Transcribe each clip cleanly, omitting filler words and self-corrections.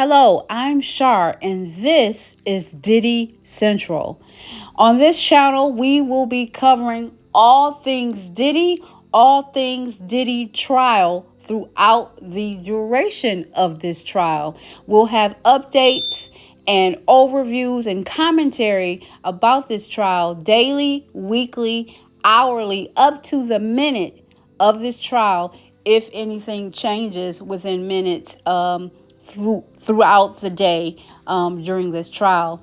Hello, I'm Shar, and this is Diddy Central. On this channel, we will be covering all things Diddy, all things Diddy trial throughout the duration of this trial. We'll have updates and overviews and commentary about this trial daily, weekly, hourly, up to the minute of this trial, if anything changes within minutes throughout the day during this trial.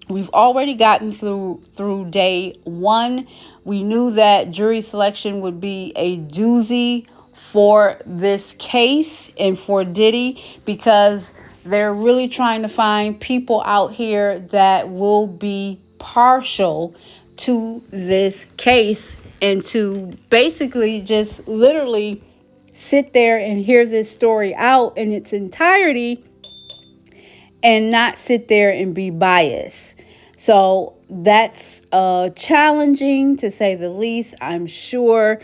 We've already gotten through day one. We knew that jury selection would be a doozy for this case and for Diddy, because they're really trying to find people out here that will be partial to this case and to basically just literally sit there and hear this story out in its entirety and not sit there and be biased. So that's challenging, to say the least. I'm sure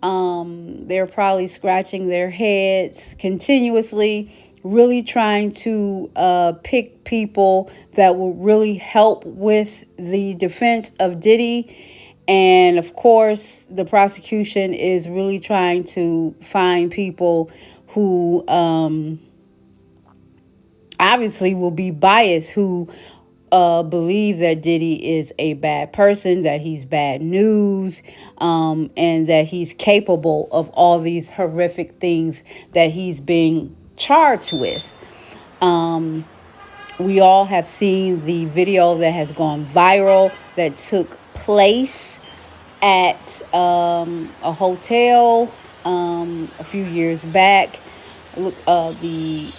they're probably scratching their heads continuously, really trying to pick people that will really help with the defense of Diddy. And of course, the prosecution is really trying to find people who obviously will be biased, who believe that Diddy is a bad person, that he's bad news, and that he's capable of all these horrific things that he's being charged with. We all have seen the video that has gone viral that took place at a hotel a few years back. The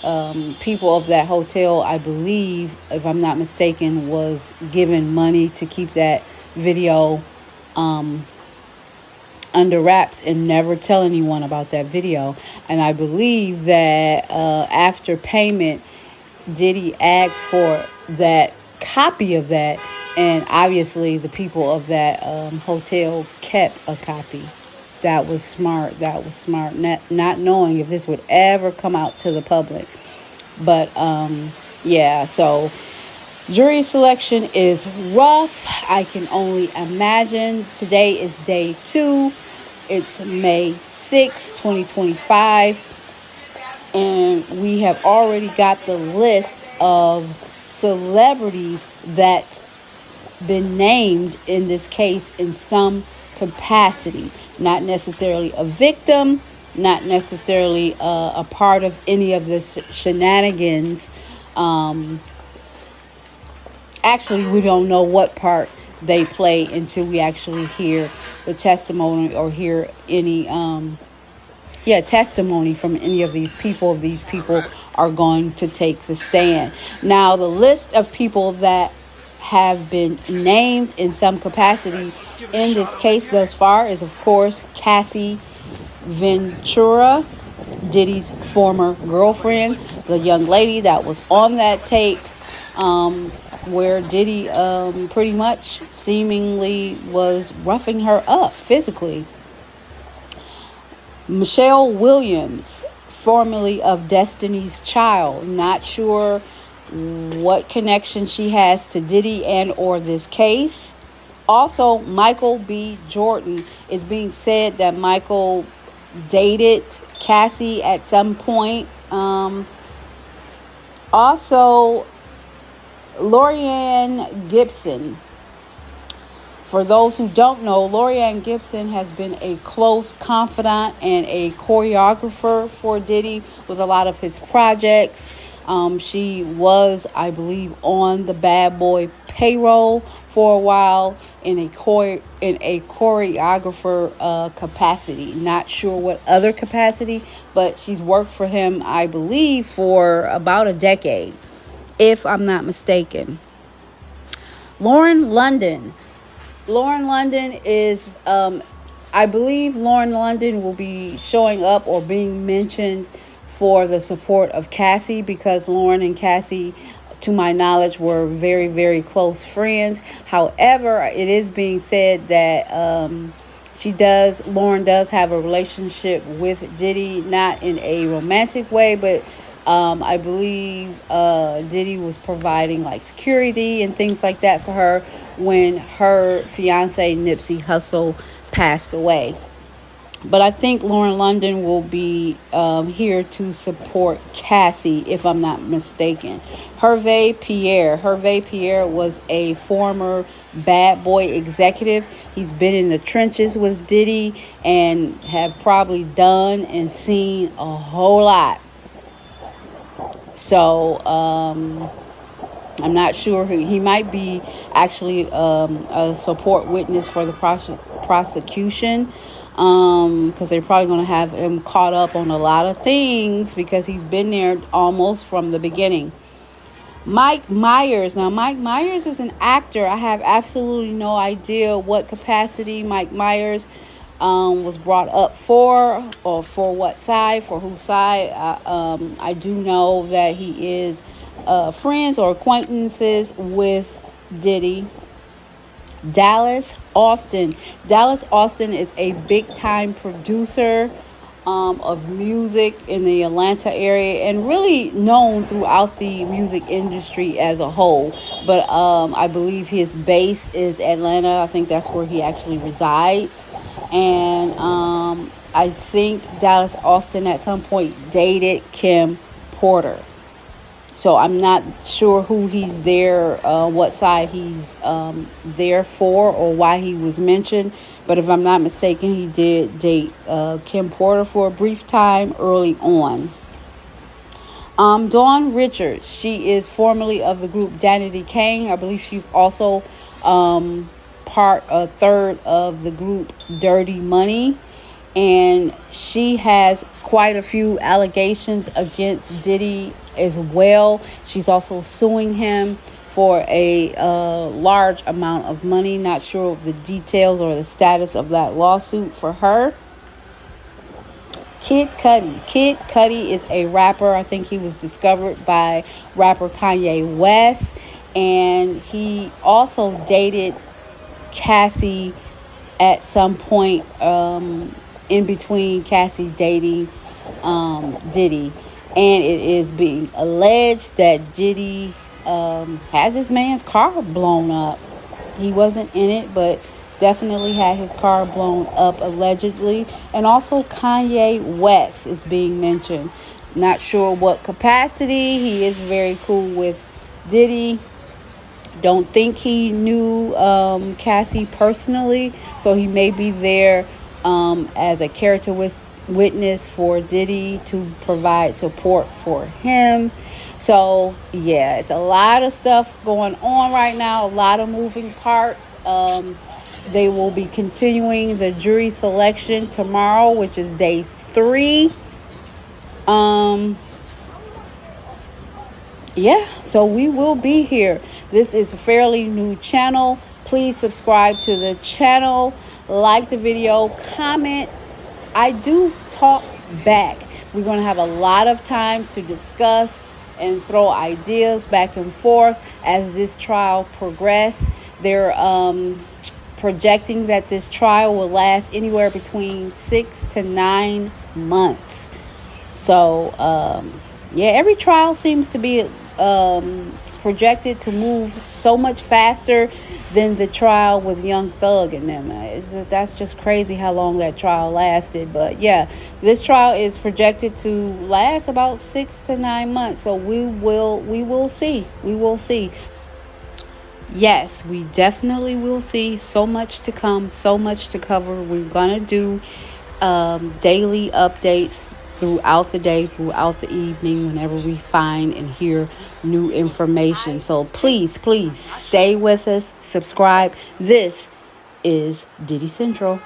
people of that hotel, I believe, if I'm not mistaken, was given money to keep that video under wraps and never tell anyone about that video. And I believe that after payment, Diddy asked for that copy of that, and obviously the people of that hotel kept a copy. That was smart. Not knowing if this would ever come out to the public. But yeah, so jury selection is rough. I can only imagine. Today is day 2. It's May 6, 2025. And we have already got the list of celebrities that's been named in this case in some capacity. Not necessarily a victim, not necessarily a part of any of the shenanigans. Actually, we don't know what part they play until we actually hear the testimony or hear any testimony from any of these people. If these people are going to take the stand. Now, the list of people that have been named in some capacity in this case thus far is, of course, Cassie Ventura, Diddy's former girlfriend, the young lady that was on that tape where Diddy pretty much seemingly was roughing her up physically. Michelle Williams, formerly of Destiny's Child, not sure what connection she has to Diddy and or this case. Also, Michael B. Jordan. Is being said that Michael dated Cassie at some point. Also, Lorianne Gibson. For those who don't know, Lorianne Gibson has been a close confidant and a choreographer for Diddy with a lot of his projects. She was, I believe, on the Bad Boy payroll for a while in a choreographer capacity. Not sure what other capacity, but she's worked for him, I believe, for about a decade, if I'm not mistaken. Lauren London. Lauren London is, I believe Lauren London will be showing up or being mentioned for the support of Cassie, because Lauren and Cassie, to my knowledge, were very, very close friends. However, it is being said that Lauren does have a relationship with Diddy, not in a romantic way, but I believe Diddy was providing like security and things like that for her when her fiance Nipsey Hussle passed away. But I think Lauren London will be here to support Cassie, if I'm not mistaken. Hervé Pierre was a former Bad Boy executive. He's been in the trenches with Diddy and have probably done and seen a whole lot. So I'm not sure who he might be. Actually, a support witness for the prosecution. Because they're probably going to have him caught up on a lot of things because he's been there almost from the beginning. Mike Myers. Now, Mike Myers is an actor. I have absolutely no idea what capacity Mike Myers was brought up for, or for what side, for whose side. I do know that he is friends or acquaintances with Diddy. Dallas Austin is a big time producer of music in the Atlanta area and really known throughout the music industry as a whole. But I believe his base is Atlanta. I think that's where he actually resides. And I think Dallas Austin at some point dated Kim Porter. So I'm not sure who he's there, what side he's there for, or why he was mentioned. But if I'm not mistaken, he did date Kim Porter for a brief time early on. Dawn Richards, she is formerly of the group Danity Kane. I believe she's also third of the group Dirty Money. And she has quite a few allegations against Diddy as well. She's also suing him for a large amount of money. Not sure of the details or the status of that lawsuit for her. Kid Cudi is a rapper. I think he was discovered by rapper Kanye West. And he also dated Cassie at some point in between Cassie dating Diddy. And it is being alleged that Diddy had this man's car blown up. He wasn't in it, but definitely had his car blown up allegedly. And also Kanye West is being mentioned. Not sure what capacity. He is very cool with Diddy. Don't think he knew Cassie personally, so he may be there as a character witness for Diddy to provide support for him. So yeah, it's a lot of stuff going on right now, a lot of moving parts. They will be continuing the jury selection tomorrow, which is day 3. Yeah, so we will be here. This is a fairly new channel. Please subscribe to the channel, like the video, comment. I do talk back. We're going to have a lot of time to discuss and throw ideas back and forth as this trial progresses. They're projecting that this trial will last anywhere between 6 to 9 months. So, yeah, every trial seems to be projected to move so much faster than the trial with Young Thug and them. That's just crazy how long that trial lasted. But yeah, this trial is projected to last about 6 to 9 months. So we will see. We will see. Yes, we definitely will see. So much to come, so much to cover. We're gonna do daily updates throughout the day, throughout the evening, whenever we find and hear new information. So please stay with us, subscribe. This is Diddy Central.